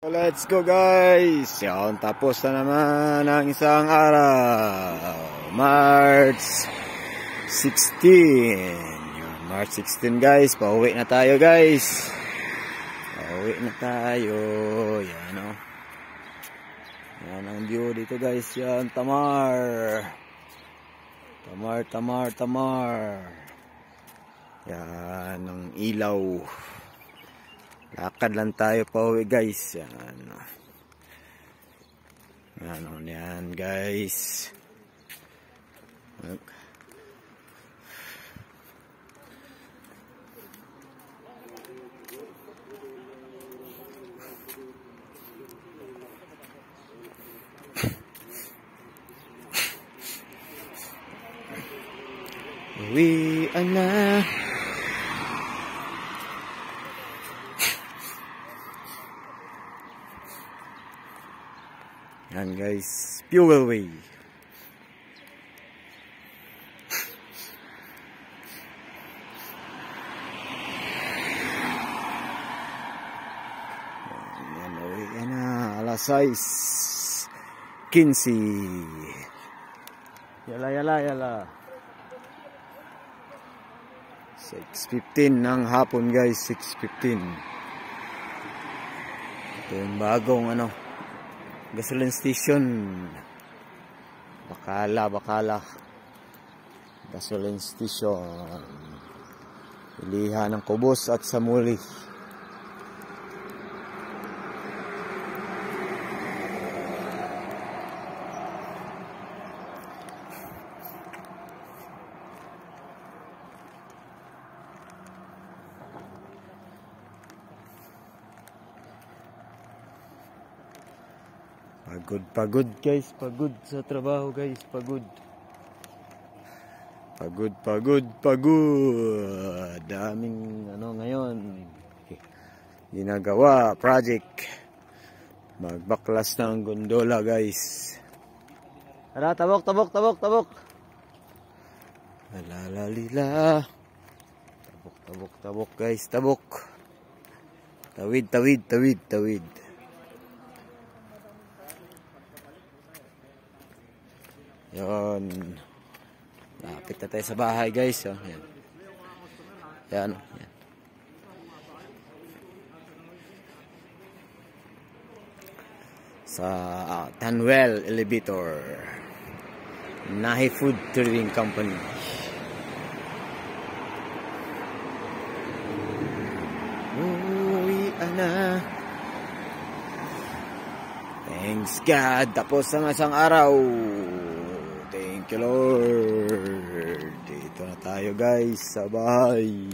Let's go guys! Yan, tapos na naman ang isang araw. March 16. Yan, March 16 guys. Pauwi na tayo guys. Pauwi na tayo. Yan o. Yan ang view dito guys. Yan, Tamar. Tamar. Yan ang ilaw. Lakad lang tayo pauwi guys. Yan guys. Uwi na. Yan guys, fuel way. Yan, uwi na, alas 6:15. Yala. 6:15 ng hapon guys, 6:15. Ito yung bagong gasoline station. Bakala gasoline station. Pilihan ng Kubos at Samuli. Pagod guys, pagod sa trabaho guys, pagod. Daming ngayon ginagawa, project. Magbaklas ng gondola guys. Tara, tabok. Alalalila. Tabok guys, tabok. Tawid. Yan. Lapit na tayo sa bahay guys. Yan. Sa Tanwell Elevator. Nahi Food Trading Company. Uwi na. Thanks God. Tapos ang isang araw. Thank you Lord. Dito na tayo guys sa bahay.